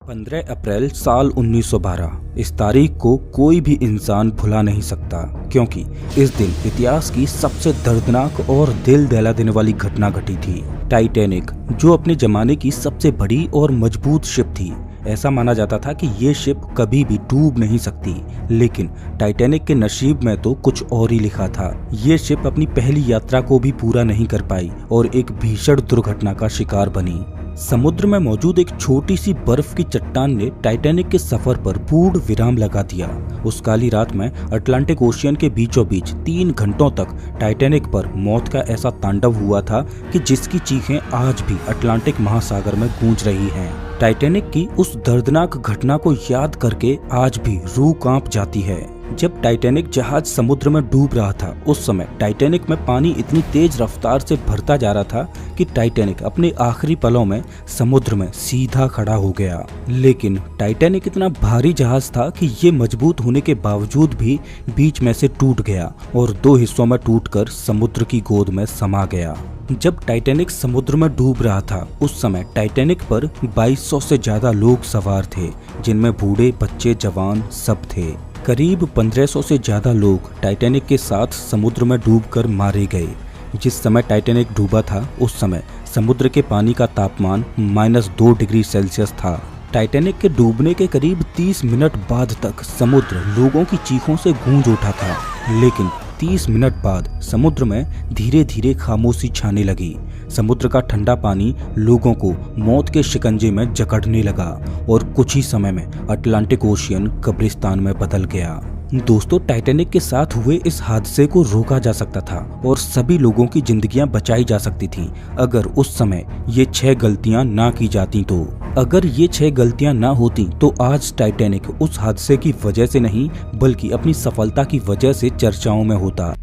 15 अप्रैल साल 1912 इस तारीख को कोई भी इंसान भुला नहीं सकता, क्योंकि इस दिन इतिहास की सबसे दर्दनाक और दिल दहला देने वाली घटना घटी थी। टाइटैनिक, जो अपने जमाने की सबसे बड़ी और मजबूत शिप थी। ऐसा माना जाता था कि ये शिप कभी भी डूब नहीं सकती, लेकिन टाइटैनिक के नसीब में तो कुछ और ही लिखा था। ये शिप अपनी पहली यात्रा को भी पूरा नहीं कर पाई और एक भीषण दुर्घटना का शिकार बनी। समुद्र में मौजूद एक छोटी सी बर्फ की चट्टान ने टाइटैनिक के सफर पर पूर्ण विराम लगा दिया। उस काली रात में अटलांटिक ओशियन के बीचों बीच 3 घंटों तक टाइटैनिक पर मौत का ऐसा तांडव हुआ था कि जिसकी चीखें आज भी अटलांटिक महासागर में गूंज रही हैं। टाइटैनिक की उस दर्दनाक घटना को याद करके आज भी रूह कांप जाती है। जब टाइटैनिक जहाज समुद्र में डूब रहा था, उस समय टाइटैनिक में पानी इतनी तेज रफ्तार से भरता जा रहा था कि टाइटैनिक अपने आखिरी पलों में समुद्र में सीधा खड़ा हो गया। लेकिन टाइटैनिक इतना भारी जहाज था कि ये मजबूत होने के बावजूद भी बीच में से टूट गया और 2 हिस्सों में टूटकर समुद्र की गोद में समा गया। जब टाइटैनिक समुद्र में डूब रहा था, उस समय टाइटैनिक पर 2200 से ज्यादा लोग सवार थे, जिनमें बूढ़े, बच्चे, जवान सब थे। करीब 1500 से ज्यादा लोग टाइटैनिक के साथ समुद्र में डूबकर मारे गए। जिस समय टाइटैनिक डूबा था, उस समय समुद्र के पानी का तापमान -2 डिग्री सेल्सियस था। टाइटैनिक के डूबने के करीब 30 मिनट बाद तक समुद्र लोगों की चीखों से गूंज उठा था, लेकिन 30 मिनट बाद समुद्र में धीरे धीरे खामोशी छाने लगी। समुद्र का ठंडा पानी लोगों को मौत के शिकंजे में जकड़ने लगा और कुछ ही समय में अटलांटिक ओशियन कब्रिस्तान में बदल गया। दोस्तों, टाइटैनिक के साथ हुए इस हादसे को रोका जा सकता था और सभी लोगों की जिंदगियां बचाई जा सकती थीं, अगर उस समय ये 6 गलतियां ना की जाती तो। अगर ये 6 गलतियां ना होती तो आज टाइटैनिक उस हादसे की वजह से नहीं, बल्कि अपनी सफलता की वजह से चर्चाओं में होता।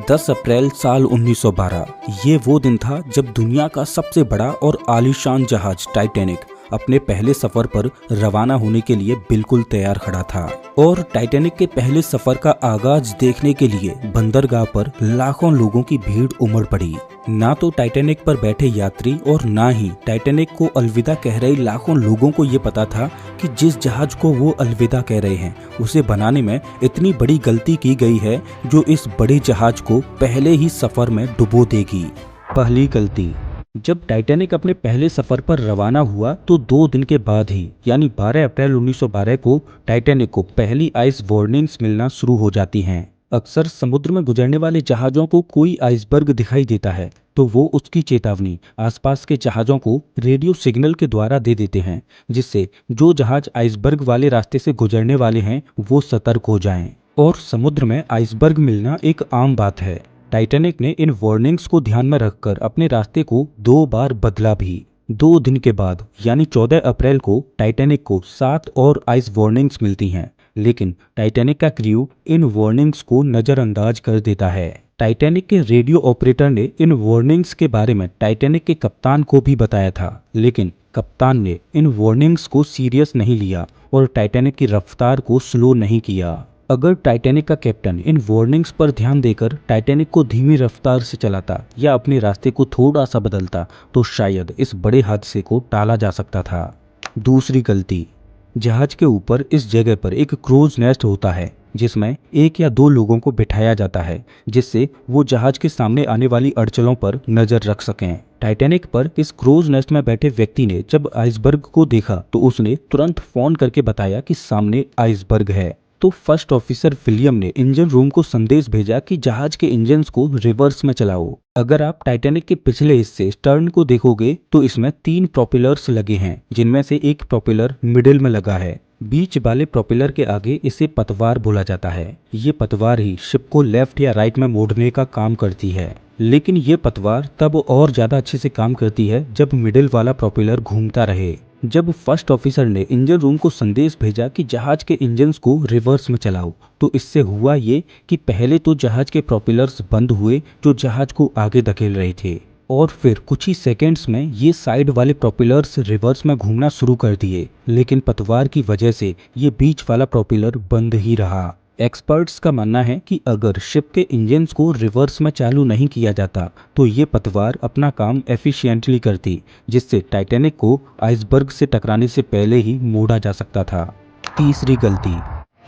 10 अप्रैल साल 1912 ये वो दिन था जब दुनिया का सबसे बड़ा और आलीशान जहाज टाइटैनिक अपने पहले सफर पर रवाना होने के लिए बिल्कुल तैयार खड़ा था। और टाइटैनिक के पहले सफर का आगाज देखने के लिए बंदरगाह पर लाखों लोगों की भीड़ उमड़ पड़ी। ना तो टाइटैनिक पर बैठे यात्री और ना ही टाइटैनिक को अलविदा कह रहे लाखों लोगों को ये पता था कि जिस जहाज को वो अलविदा कह रहे हैं, उसे बनाने में इतनी बड़ी गलती की गई है जो इस बड़े जहाज को पहले ही सफर में डुबो देगी। पहली गलती। जब टाइटैनिक अपने पहले सफर पर रवाना हुआ तो 2 दिन के बाद ही, यानी 12 अप्रैल 1912 को टाइटैनिक को पहली आइस वार्निंग्स मिलना शुरू हो जाती हैं। अक्सर समुद्र में गुजरने वाले जहाजों को कोई आइसबर्ग दिखाई देता है तो वो उसकी चेतावनी आसपास के जहाजों को रेडियो सिग्नल के द्वारा दे देते हैं, जिससे जो जहाज आइसबर्ग वाले रास्ते से गुजरने वाले हैं वो सतर्क हो जाएं। और समुद्र में आइसबर्ग मिलना एक आम बात है। टाइटैनिक ने इन वार्निंग्स को ध्यान में रखकर अपने रास्ते को 2 बार बदला भी। 2 दिन के बाद, यानी 14 अप्रैल को टाइटैनिक को 7 और आइस वार्निंग्स मिलती हैं, लेकिन टाइटैनिक का क्रू इन वार्निंग्स को नजरअंदाज कर देता है। टाइटैनिक के रेडियो ऑपरेटर ने इन वार्निंग्स के बारे में टाइटैनिक के कप्तान को भी बताया था, लेकिन कप्तान ने इन वार्निंग्स को सीरियस नहीं लिया और टाइटैनिक की रफ्तार को स्लो नहीं किया। अगर टाइटैनिक का कैप्टन इन वार्निंग्स पर ध्यान देकर टाइटैनिक को धीमी रफ्तार से चलाता या अपने रास्ते को थोड़ा सा बदलता तो शायद इस बड़े हादसे को टाला जा सकता था। दूसरी गलती। जहाज के ऊपर इस जगह पर एक क्रूज नेस्ट होता है, जिसमें 1 या 2 लोगों को बिठाया जाता है, जिससे वो जहाज के सामने आने वाली अड़चनों पर नजर रख सकें। टाइटैनिक पर इस क्रूज नेस्ट में बैठे व्यक्ति ने जब आइसबर्ग को देखा तो उसने तुरंत फोन करके बताया कि सामने आइसबर्ग है। तो फर्स्ट ऑफिसर विलियम ने इंजन रूम को संदेश भेजा कि जहाज के इंजन्स को रिवर्स में चलाओ। अगर आप टाइटैनिक के पिछले हिस्से स्टर्न को देखोगे तो इसमें 3 प्रोपेलर्स लगे हैं, जिनमें से एक प्रोपेलर मिडिल में लगा है। बीच वाले प्रोपेलर के आगे इसे पतवार बोला जाता है। ये पतवार ही शिप को लेफ्ट या राइट में मोड़ने का काम करती है, लेकिन ये पतवार तब और ज्यादा अच्छे से काम करती है जब मिडिल वाला प्रोपेलर घूमता रहे। जब फर्स्ट ऑफिसर ने इंजन रूम को संदेश भेजा कि जहाज के इंजन्स को रिवर्स में चलाओ, तो इससे हुआ ये कि पहले तो जहाज के प्रोपेलर्स बंद हुए जो जहाज को आगे धकेल रहे थे, और फिर कुछ ही सेकंड्स में ये साइड वाले प्रोपेलर्स रिवर्स में घूमना शुरू कर दिए, लेकिन पतवार की वजह से ये बीच वाला प्रोपेलर बंद ही रहा। एक्सपर्ट्स का मानना है कि अगर शिप के इंजन्स को रिवर्स में चालू नहीं किया जाता तो ये पतवार अपना काम एफिशिएंटली करती, जिससे टाइटैनिक को आइसबर्ग से टकराने से पहले ही मोड़ा जा सकता था। तीसरी गलती,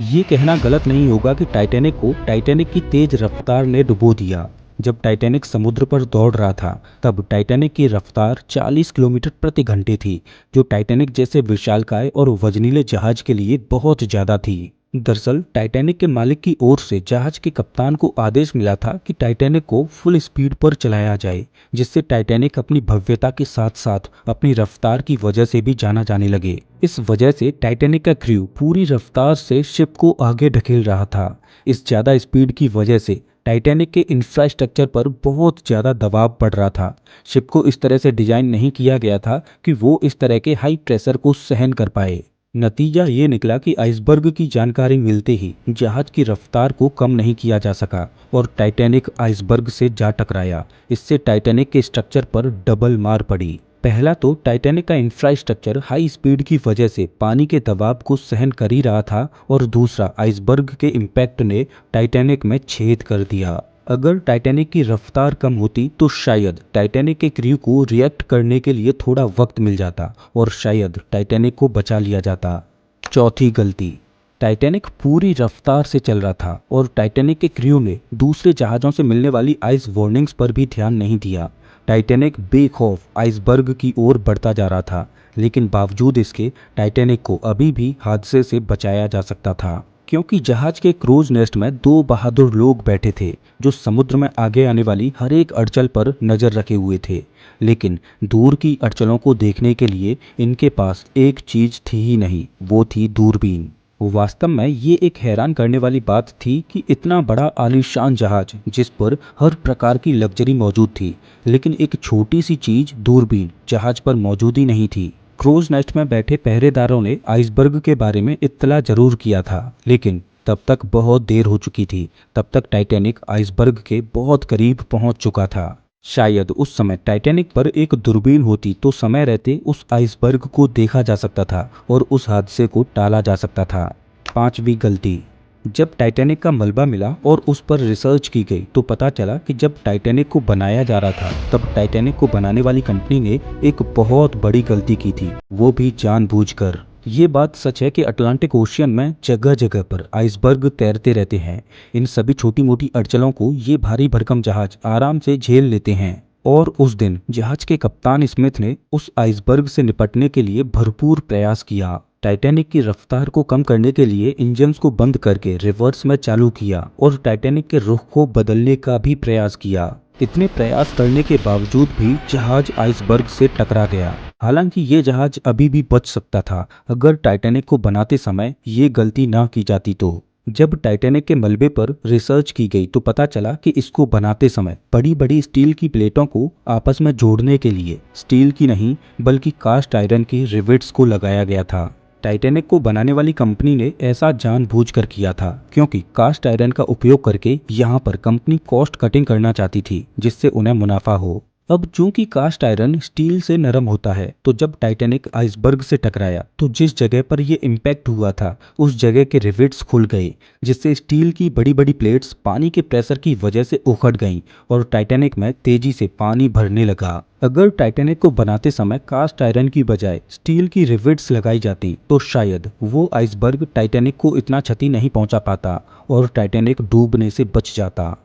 ये कहना गलत नहीं होगा कि टाइटैनिक की तेज रफ्तार ने डुबो दिया। जब टाइटैनिक समुद्र पर दौड़ रहा था तब टाइटैनिक की रफ्तार 40 किलोमीटर प्रति घंटे थी, जो टाइटैनिक जैसे विशालकाय और वजनीले जहाज के लिए बहुत ज़्यादा थी। दरअसल टाइटैनिक के मालिक की ओर से जहाज के कप्तान को आदेश मिला था कि टाइटैनिक को फुल स्पीड पर चलाया जाए, जिससे टाइटैनिक अपनी भव्यता के साथ साथ अपनी रफ्तार की वजह से भी जाना जाने लगे। इस वजह से टाइटैनिक का क्रू पूरी रफ्तार से शिप को आगे ढकेल रहा था। इस ज़्यादा स्पीड की वजह से टाइटैनिक के इंफ्रास्ट्रक्चर पर बहुत ज़्यादा दबाव पड़ रहा था। शिप को इस तरह से डिजाइन नहीं किया गया था कि वो इस तरह के हाई प्रेशर को सहन कर पाए। नतीजा ये निकला कि आइसबर्ग की जानकारी मिलते ही जहाज की रफ्तार को कम नहीं किया जा सका और टाइटैनिक आइसबर्ग से जा टकराया। इससे टाइटैनिक के स्ट्रक्चर पर डबल मार पड़ी। पहला तो टाइटैनिक का इंफ्रास्ट्रक्चर हाई स्पीड की वजह से पानी के दबाव को सहन कर ही रहा था और दूसरा आइसबर्ग के इम्पैक्ट ने टाइटैनिक में छेद कर दिया। अगर टाइटैनिक की रफ्तार कम होती तो शायद टाइटैनिक के क्रू को रिएक्ट करने के लिए थोड़ा वक्त मिल जाता और शायद टाइटैनिक को बचा लिया जाता। चौथी गलती, टाइटैनिक पूरी रफ्तार से चल रहा था और टाइटैनिक के क्रू ने दूसरे जहाज़ों से मिलने वाली आइस वार्निंग्स पर भी ध्यान नहीं दिया। टाइटैनिक बेखौफ आइसबर्ग की ओर बढ़ता जा रहा था, लेकिन बावजूद इसके टाइटैनिक को अभी भी हादसे से बचाया जा सकता था, क्योंकि जहाज के क्रूज नेस्ट में दो बहादुर लोग बैठे थे जो समुद्र में आगे आने वाली हर एक अड़चन पर नजर रखे हुए थे। लेकिन दूर की अड़चनों को देखने के लिए इनके पास एक चीज थी ही नहीं, वो थी दूरबीन। वास्तव में ये एक हैरान करने वाली बात थी कि इतना बड़ा आलीशान जहाज जिस पर हर प्रकार की लग्जरी मौजूद थी, लेकिन एक छोटी सी चीज दूरबीन जहाज पर मौजूद ही नहीं थी। क्रूज नेस्ट में बैठे पहरेदारों ने आइसबर्ग के बारे में इत्तला जरूर किया था, लेकिन तब तक बहुत देर हो चुकी थी। तब तक टाइटैनिक आइसबर्ग के बहुत करीब पहुंच चुका था। शायद उस समय टाइटैनिक पर एक दूरबीन होती तो समय रहते उस आइसबर्ग को देखा जा सकता था और उस हादसे को टाला जा सकता था। पांचवी गलती, जब टाइटैनिक का मलबा मिला और उस पर रिसर्च की गई तो पता चला कि जब टाइटैनिक को बनाया जा रहा था तब टाइटैनिक को बनाने वाली कंपनी ने एक बहुत बड़ी गलती की थी, वो भी जानबूझकर। ये बात सच है कि अटलांटिक ओशियन में जगह जगह पर आइसबर्ग तैरते रहते हैं। इन सभी छोटी मोटी अड़चनों को ये भारी भरकम जहाज आराम से झेल लेते हैं। और उस दिन जहाज के कप्तान स्मिथ ने उस आइसबर्ग से निपटने के लिए भरपूर प्रयास किया। टाइटैनिक की रफ्तार को कम करने के लिए इंजन्स को बंद करके रिवर्स में चालू किया और टाइटैनिक के रुख को बदलने का भी प्रयास किया। इतने प्रयास करने के बावजूद भी जहाज आइसबर्ग से टकरा गया। हालांकि ये जहाज अभी भी बच सकता था अगर टाइटैनिक को बनाते समय ये गलती ना की जाती तो। जब टाइटैनिक के मलबे पर रिसर्च की गई तो पता चला कि इसको बनाते समय बड़ी बड़ी स्टील की प्लेटों को आपस में जोड़ने के लिए स्टील की नहीं बल्कि कास्ट आयरन की रिवेट्स को लगाया गया था। टाइटैनिक को बनाने वाली कंपनी ने ऐसा जानबूझकर किया था क्योंकि कास्ट आयरन का उपयोग करके यहाँ पर कंपनी कॉस्ट कटिंग करना चाहती थी, जिससे उन्हें मुनाफा हो। अब चूंकि कास्ट आयरन स्टील से नरम होता है, तो जब टाइटैनिक आइसबर्ग से टकराया तो जिस जगह पर यह इम्पैक्ट हुआ था उस जगह के रिवेट्स खुल गए, जिससे स्टील की बड़ी बड़ी प्लेट्स पानी के प्रेशर की वजह से उखड़ गईं और टाइटैनिक में तेजी से पानी भरने लगा। अगर टाइटैनिक को बनाते समय कास्ट आयरन की बजाय स्टील की रिवेट्स लगाई जाती तो शायद वो आइसबर्ग टाइटैनिक को इतना क्षति नहीं पहुंचा पाता और टाइटैनिक डूबने से बच जाता।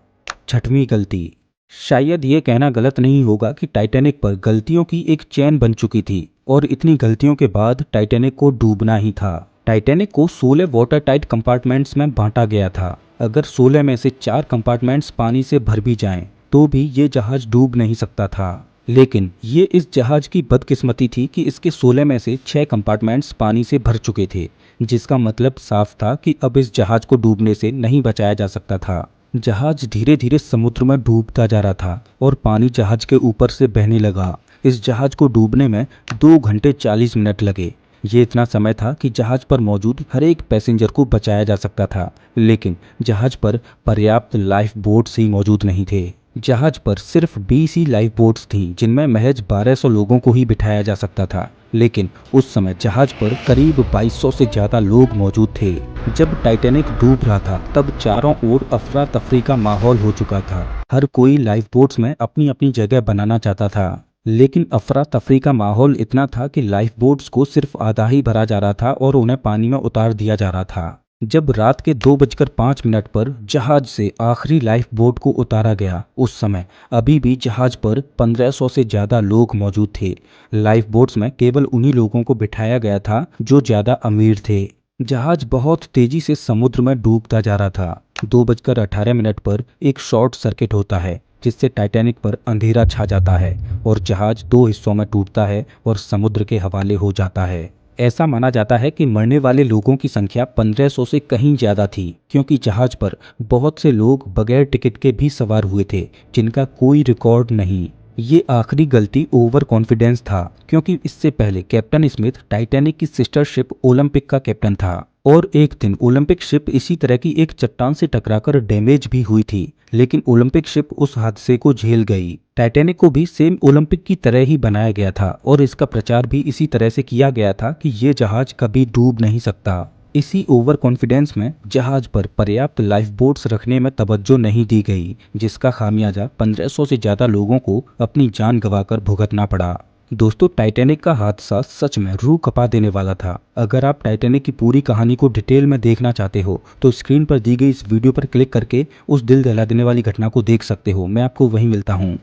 छठवीं गलती, शायद ये कहना गलत नहीं होगा कि टाइटैनिक पर गलतियों की एक चेन बन चुकी थी और इतनी गलतियों के बाद टाइटैनिक को डूबना ही था। टाइटैनिक को 16 वाटर टाइट कंपार्टमेंट्स में बांटा गया था। अगर 16 में से 4 कंपार्टमेंट्स पानी से भर भी जाएं तो भी ये जहाज डूब नहीं सकता था। लेकिन ये इस जहाज की बदकिस्मती थी कि इसके 16 में से 6 कंपार्टमेंट्स पानी से भर चुके थे, जिसका मतलब साफ था कि अब इस जहाज को डूबने से नहीं बचाया जा सकता था। जहाज धीरे धीरे समुद्र में डूबता जा रहा था और पानी जहाज के ऊपर से बहने लगा। इस जहाज को डूबने में 2 घंटे 40 मिनट लगे। ये इतना समय था कि जहाज पर मौजूद हर एक पैसेंजर को बचाया जा सकता था, लेकिन जहाज पर पर्याप्त लाइफ बोट्स ही मौजूद नहीं थे। जहाज पर सिर्फ 20 ही लाइफ बोट्स थीं, जिनमें महज 1200 लोगों को ही बिठाया जा सकता था, लेकिन उस समय जहाज पर करीब 2200 से ज़्यादा लोग मौजूद थे। जब टाइटैनिक डूब रहा था तब चारों ओर अफरा तफरी का माहौल हो चुका था। हर कोई लाइफ बोट्स में अपनी अपनी जगह बनाना चाहता था, लेकिन अफरा तफरी का माहौल इतना था कि लाइफ बोट्स को सिर्फ आधा ही भरा जा रहा था और उन्हें पानी में उतार दिया जा रहा था। जब रात के 2:05 पर जहाज से आखिरी लाइफ बोट को उतारा गया, उस समय अभी भी जहाज पर 1500 से ज्यादा लोग मौजूद थे। लाइफ बोट्स में केवल उन्हीं लोगों को बिठाया गया था जो ज्यादा अमीर थे। जहाज बहुत तेजी से समुद्र में डूबता जा रहा था। 2:18 पर एक शॉर्ट सर्किट होता है, जिससे टाइटैनिक पर अंधेरा छा जाता है और जहाज दो हिस्सों में टूटता है और समुद्र के हवाले हो जाता है। ऐसा माना जाता है कि मरने वाले लोगों की संख्या 1500 से कहीं ज्यादा थी, क्योंकि जहाज पर बहुत से लोग बगैर टिकट के भी सवार हुए थे, जिनका कोई रिकॉर्ड नहीं। ये आखिरी गलती ओवर कॉन्फिडेंस था, क्योंकि इससे पहले कैप्टन स्मिथ टाइटैनिक की सिस्टर शिप ओलंपिक का कैप्टन था और एक दिन ओलंपिक शिप इसी तरह की एक चट्टान से टकराकर डैमेज भी हुई थी, लेकिन ओलंपिक शिप उस हादसे को झेल गई। टाइटैनिक को भी सेम ओलंपिक की तरह ही बनाया गया था और इसका प्रचार भी इसी तरह से किया गया था कि ये जहाज कभी डूब नहीं सकता। इसी ओवर कॉन्फिडेंस में जहाज पर पर्याप्त लाइफ बोट्स रखने में तवज्जो नहीं दी गई, जिसका खामियाजा 1500 से ज्यादा लोगों को अपनी जान गंवाकर भुगतना पड़ा। दोस्तों, टाइटैनिक का हादसा सच में रूह कपा देने वाला था। अगर आप टाइटैनिक की पूरी कहानी को डिटेल में देखना चाहते हो तो स्क्रीन पर दी गई इस वीडियो पर क्लिक करके उस दिल दहला देने वाली घटना को देख सकते हो। मैं आपको वहीं मिलता हूँ।